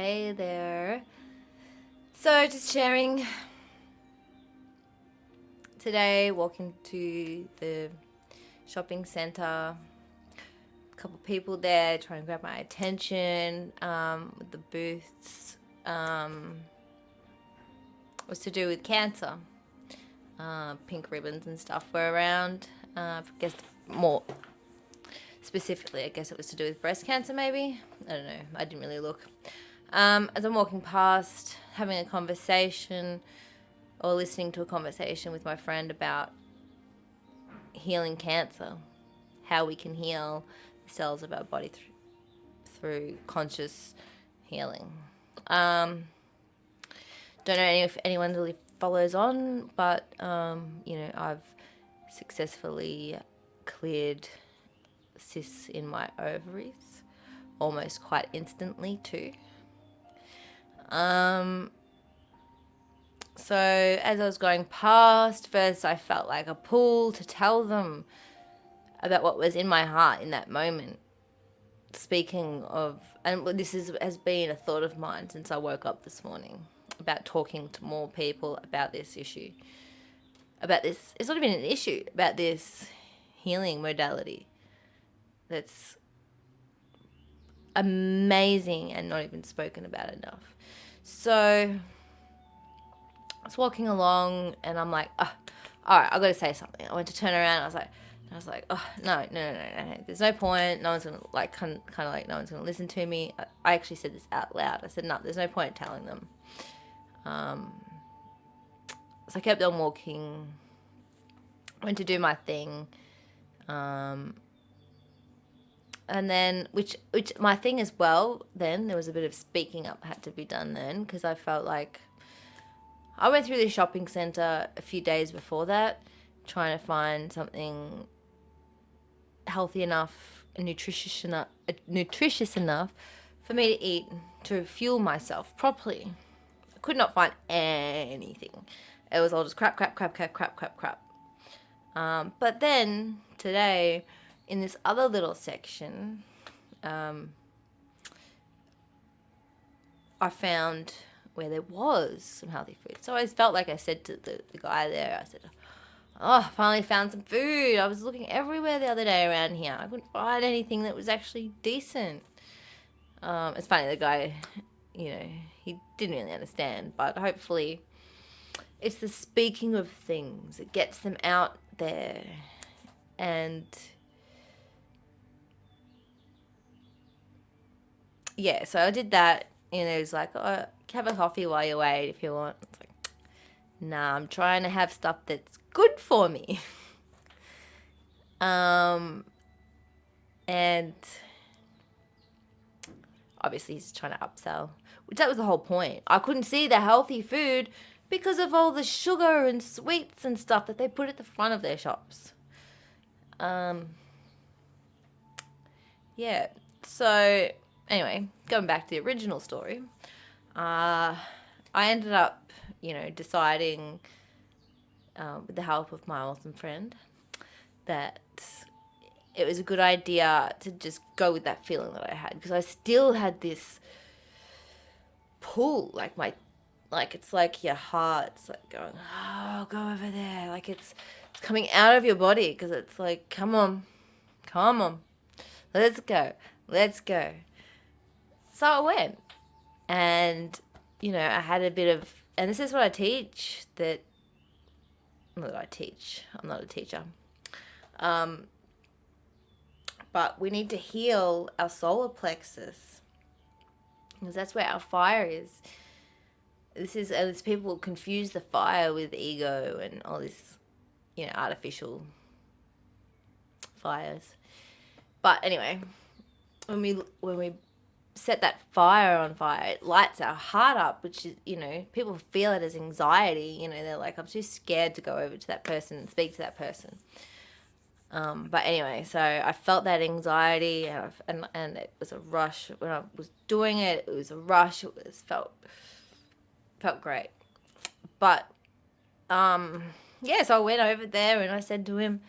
Hey there. So just sharing today, walking to the shopping centre, a couple of people there trying to grab my attention with the booths. Was to do with cancer. Pink ribbons and stuff were around. I guess more specifically, I guess it was to do with breast cancer maybe. I don't know. I didn't really look. As I'm walking past, having a conversation or listening to a conversation with my friend about healing cancer, how we can heal the cells of our body through conscious healing. Don't know if anyone really follows on, but I've successfully cleared cysts in my ovaries almost quite instantly too. So as I was going past, first I felt like a pull to tell them about what was in my heart in that moment. Speaking of, and has been a thought of mine since I woke up this morning, about talking to more people about this issue. About this, it's not even an issue, about this healing modality that's amazing and not even spoken about enough. So I was walking along and I'm like, oh, all right, I've got to say something. I went to turn around and I was like, oh, no. There's no point. No one's going to, like, kind of like, no one's going to listen to me. I actually said this out loud. I said, no, there's no point telling them. So I kept on walking, went to do my thing. And then, which my thing as well, then there was a bit of speaking up had to be done then, because I felt like I went through the shopping centre a few days before that, trying to find something healthy enough and nutritious enough for me to eat to fuel myself properly. I could not find anything. It was all just crap. But then today, in this other little section, I found where there was some healthy food. So I felt like I said to the guy there, I said, oh, I finally found some food. I was looking everywhere the other day around here. I couldn't find anything that was actually decent. It's funny, the guy, he didn't really understand, but hopefully it's the speaking of things. It gets them out there. And yeah, so I did that. It was like, oh, have a coffee while you wait if you want. It's like, nah, I'm trying to have stuff that's good for me. And obviously he's trying to upsell, which that was the whole point. I couldn't see the healthy food because of all the sugar and sweets and stuff that they put at the front of their shops. Yeah, so anyway, going back to the original story, I ended up, deciding with the help of my awesome friend that it was a good idea to just go with that feeling that I had, because I still had this pull, it's like your heart's like going, oh, go over there, like it's coming out of your body, because it's like, come on, let's go. So I went, and I had a bit of, and this is what I teach, I'm not a teacher, but we need to heal our solar plexus, because that's where our fire is. As people confuse the fire with ego and all this, artificial fires. But anyway, when we set that fire on fire, it lights our heart up, which is, people feel it as anxiety. They're like, I'm too scared to go over to that person and speak to that person. But anyway, so I felt that anxiety, and it was a rush when I was doing it. It was a rush. It felt great. But yeah, so I went over there and I said to him,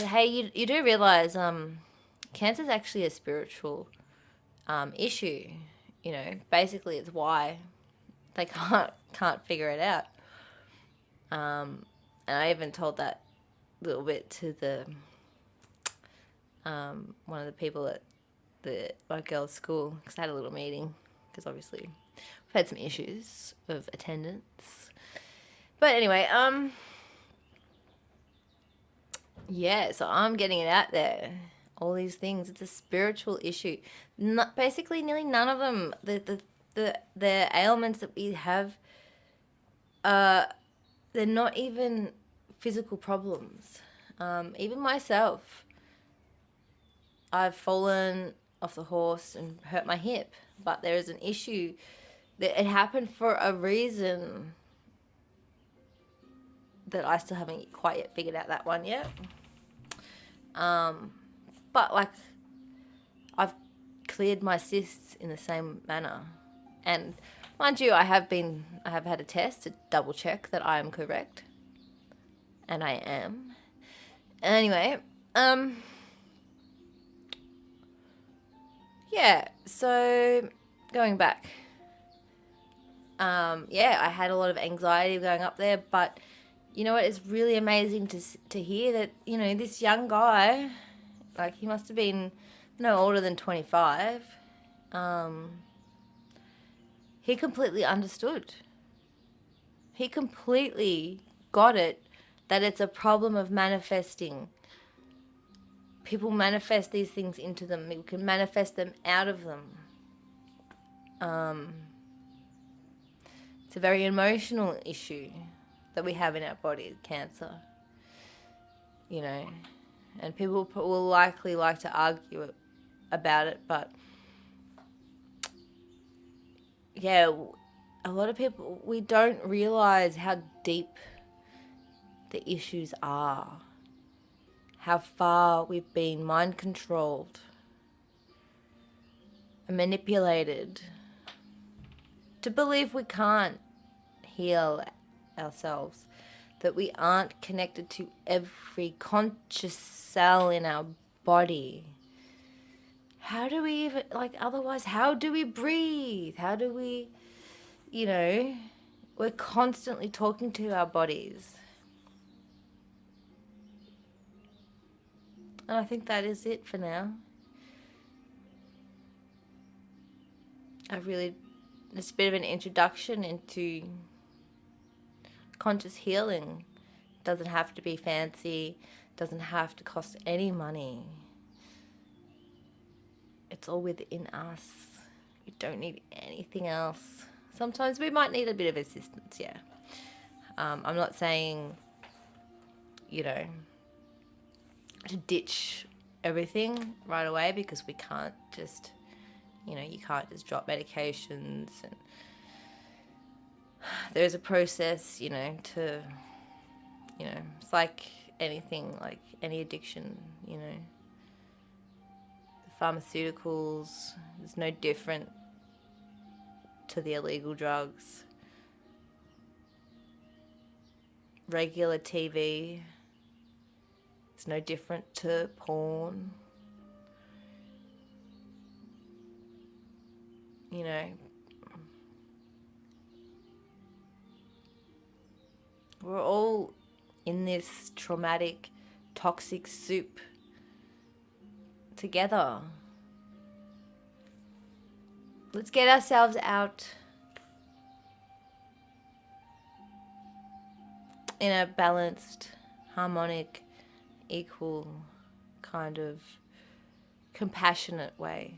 hey, you do realize cancer is actually a spiritual issue. You know, basically it's why they can't figure it out. And I even told that little bit to the one of the people at my girls' school, because I had a little meeting, because obviously we've had some issues of attendance. But anyway, yeah, so I'm getting it out there. All these things. It's a spiritual issue. Basically, nearly none of them. The ailments that we have, they're not even physical problems. Even myself, I've fallen off the horse and hurt my hip, but there is an issue that it happened for a reason that I still haven't quite yet figured out that one yet. But like, I've cleared my cysts in the same manner, and mind you, I have had a test to double check that I am correct, and I am. Anyway, yeah. So going back, yeah, I had a lot of anxiety going up there, but you know what? It's really amazing to hear that, you know, this young guy, like, he must have been no older than 25. He completely understood. He completely got it, that it's a problem of manifesting. People manifest these things into them. You can manifest them out of them. It's a very emotional issue that we have in our body, cancer. You know, and people will likely like to argue about it, but yeah, a lot of people, we don't realize how deep the issues are, how far we've been mind controlled and manipulated to believe we can't heal ourselves, that we aren't connected to every conscious cell in our body. How do we even, like, otherwise, how do we breathe? How do we, you know, we're constantly talking to our bodies. And I think that is it for now. It's a bit of an introduction into conscious healing. It doesn't have to be fancy, doesn't have to cost any money. It's all within us. We don't need anything else. Sometimes we might need a bit of assistance, yeah. I'm not saying, you know, to ditch everything right away, because we can't just, you know, you can't just drop medications, and there's a process, you know, to, you know, it's like anything, like any addiction, you know. The pharmaceuticals is no different to the illegal drugs. Regular TV, it's no different to porn. You know, we're all in this traumatic, toxic soup together. Let's get ourselves out in a balanced, harmonic, equal, kind of compassionate way.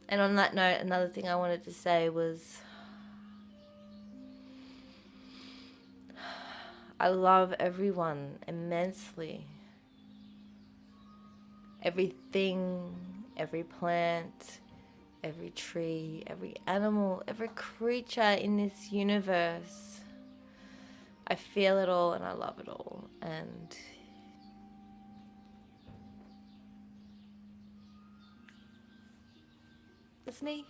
And on that note, another thing I wanted to say was, I love everyone immensely. Everything, every plant, every tree, every animal, every creature in this universe. I feel it all and I love it all. And it's me.